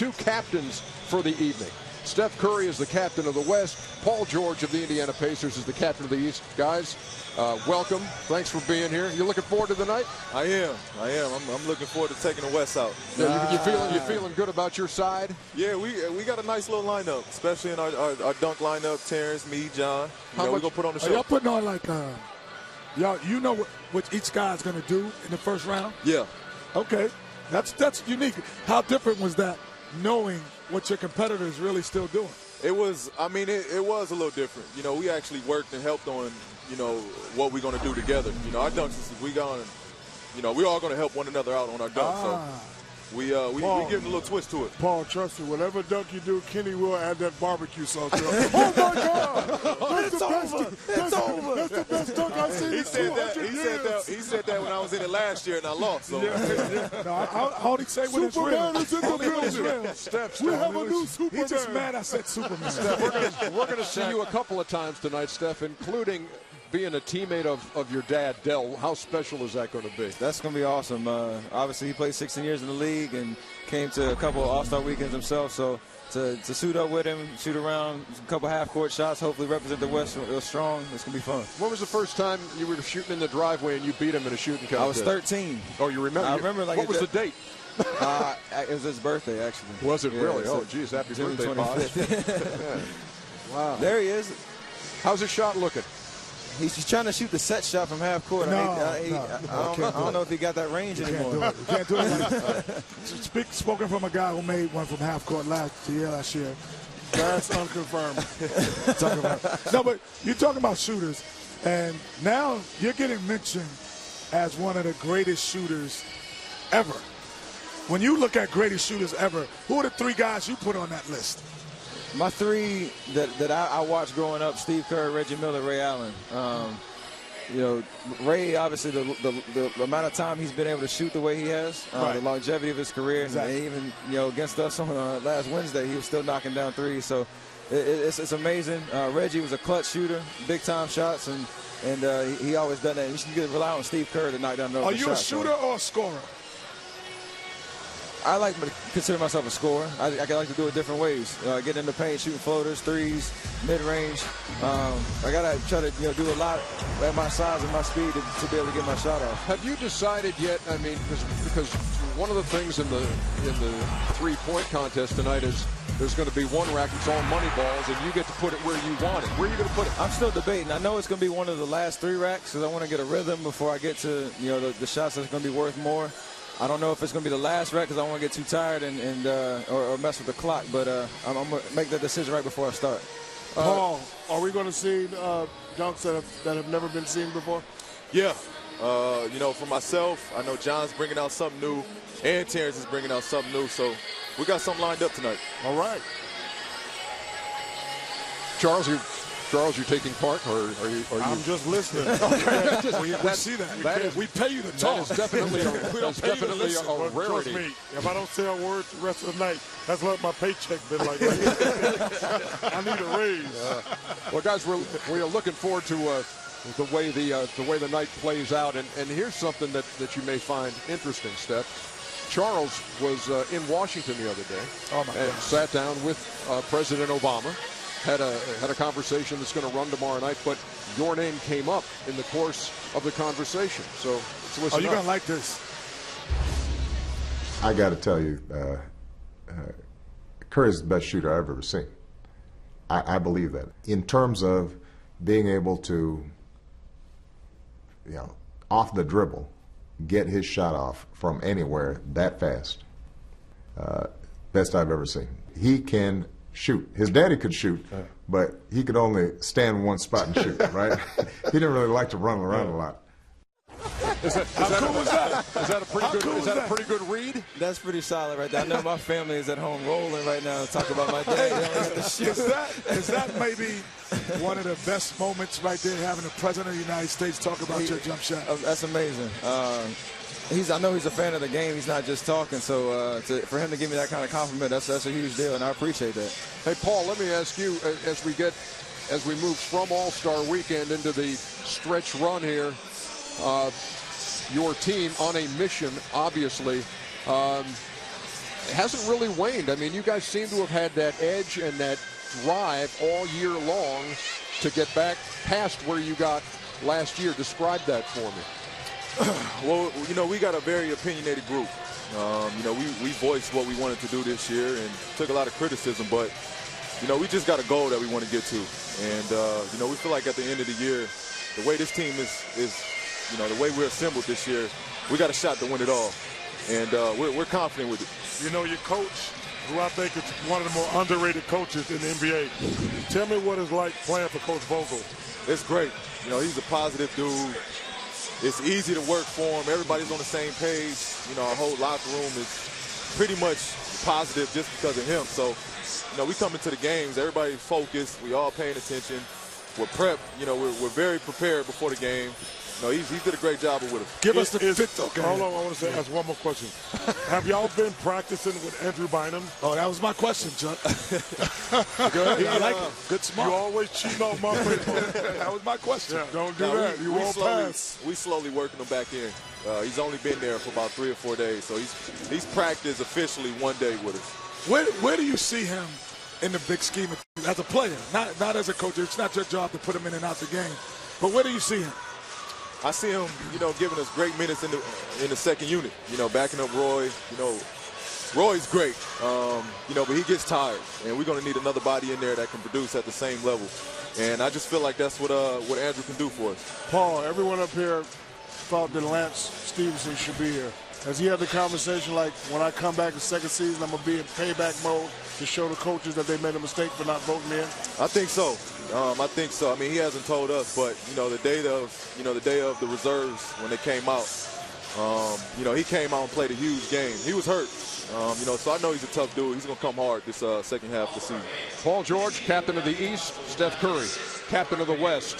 two captains for the evening. Steph Curry is the captain of the West. Paul George of the Indiana Pacers is the captain of the East. Guys, welcome. Thanks for being here. You looking forward to the night? I am. I'm looking forward to taking the West out. Yeah, you feeling good about your side? Yeah, we got a nice little lineup, especially in our dunk lineup. Terrence, me, John. We're going to put on the show. Are y'all putting on like, y'all, you know what each guy's going to do in the first round? Yeah. Okay. That's unique. How different was that, knowing what your competitor is really still doing? It was a little different. You know, we actually worked and helped on, you know, what we're going to do together. You know, our dunks, we're all going to help one another out on our dunks. So we give a little twist to it. Paul, trust me, whatever dunk you do, Kenny will add that barbecue sauce to it. Oh, my God! That's over. That's the best dunk I've seen in 200 years. He said that when I was in it last year and I lost. So. Yeah. No, how did he say with his Superman is in the building. Steph, We have a new Superman. He just mad I said Superman. Steph, we're going to see you a couple of times tonight, Steph, including being a teammate of your dad, Dell. How special is that going to be? That's going to be awesome. Obviously, he played 16 years in the league and came to a couple of All-Star weekends himself. So to suit up with him, shoot around, a couple half-court shots, hopefully represent the West real strong, it's going to be fun. When was the first time you were shooting in the driveway and you beat him in a shooting contest? I was 13. Oh, you remember? I remember. What was the date? It was his birthday, actually. Was it really? So Oh, geez, happy June birthday, 25th. Bob. Wow. There he is. How's his shot looking? He's trying to shoot the set shot from half court. I don't know if he got that range anymore. You can't do it like that. Spoken from a guy who made one from half court last year. That's unconfirmed. No, but you're talking about shooters, and now you're getting mentioned as one of the greatest shooters ever. When you look at greatest shooters ever, who are the three guys you put on that list? My three that I watched growing up: Steve Kerr, Reggie Miller, Ray Allen. You know, Ray, obviously, the amount of time he's been able to shoot the way he has, the longevity of his career, exactly. And even, you know, against us on last Wednesday, he was still knocking down threes. So it's amazing. Reggie was a clutch shooter, big time shots, and he always done that. You should rely on Steve Kerr to knock down those shots. Are you a shooter or a scorer? I like to consider myself a scorer. I like to do it different ways. Get in the paint, shooting floaters, threes, mid-range. I got to try to do a lot at my size and my speed to be able to get my shot off. Have you decided yet? I mean, because one of the things in the three-point contest tonight is there's going to be one rack that's all money balls, and you get to put it where you want it. Where are you going to put it? I'm still debating. I know it's going to be one of the last three racks because I want to get a rhythm before I get to the shots that's going to be worth more. I don't know if it's going to be the last rack because I don't want to get too tired or mess with the clock, but I'm going to make that decision right before I start. Paul, are we going to see dunks that have never been seen before? Yeah. For myself, I know John's bringing out something new, and Terrence is bringing out something new, so we got something lined up tonight. All right. Charles, you're taking part, or are you? I'm just listening. We see that. We pay you to talk. That is definitely a Trust rarity. me, if I don't say a word the rest of the night, that's what my paycheck been like. I need a raise. Well, guys, we are looking forward to the way the night plays out, and here's something that you may find interesting, Steph. Charles was in Washington the other day and sat down with President Obama. Had a conversation that's going to run tomorrow night, but your name came up in the course of the conversation. So let's listen. Oh, you're going to like this. I got to tell you, Curry is the best shooter I've ever seen. I believe that. In terms of being able to, off the dribble, get his shot off from anywhere that fast, best I've ever seen. He can shoot. His daddy could shoot, but he could only stand in one spot and shoot, right? He didn't really like to run around a lot. Is that a pretty good read? That's pretty solid right there. I know my family is at home rolling right now to talk about my dad. Is that maybe one of the best moments right there, having the President of the United States talk about your jump shot? That's amazing. I know he's a fan of the game. He's not just talking. So for him to give me that kind of compliment, that's a huge deal, and I appreciate that. Hey, Paul, let me ask you, as we move from All-Star Weekend into the stretch run here, your team on a mission, obviously, hasn't really waned. I mean, you guys seem to have had that edge and that drive all year long to get back past where you got last year. Describe that for me. Well, you know, we got a very opinionated group. You know, we voiced what we wanted to do this year and took a lot of criticism, but, you know, we just got a goal that we want to get to. And, you know, we feel like at the end of the year, the way this team is, you know, the way we're assembled this year, we got a shot to win it all. And we're confident with it. You know, your coach, who I think is one of the more underrated coaches in the NBA. Tell me what it's like playing for Coach Vogel. It's great. You know, he's a positive dude. It's easy to work for him. Everybody's on the same page. You know, our whole locker room is pretty much positive just because of him. So, you know, we come into the games, everybody's focused. We all paying attention. We're prepped. You know, we're very prepared before the game. No, he did a great job with us. Give us the fit, okay. Hold on, I want to ask one more question. Have y'all been practicing with Andrew Bynum? Oh, that was my question, Chuck. Good. I like it. Good smart. You always cheating on my people. That was my question. Yeah, don't do that. You won't pass. We slowly working him back in. He's only been there for about 3 or 4 days, so he's practiced officially 1 day with us. Where do you see him in the big scheme of things as a player? Not as a coach. It's not your job to put him in and out the game. But where do you see him? I see him, you know, giving us great minutes in the second unit. You know, backing up Roy. You know, Roy's great. You know, but he gets tired, and we're going to need another body in there that can produce at the same level. And I just feel like that's what Andrew can do for us. Paul, everyone up here thought that Lance Stevenson should be here. Has he had the conversation like, when I come back the second season, I'm going to be in payback mode to show the coaches that they made a mistake for not voting me in? I think so. I think so. I mean, he hasn't told us, but you know, the day of the reserves when they came out, you know, he came out and played a huge game. He was hurt, you know, so I know he's a tough dude. He's gonna come hard this second half of the season. Paul George, captain of the East. Steph Curry, captain of the West.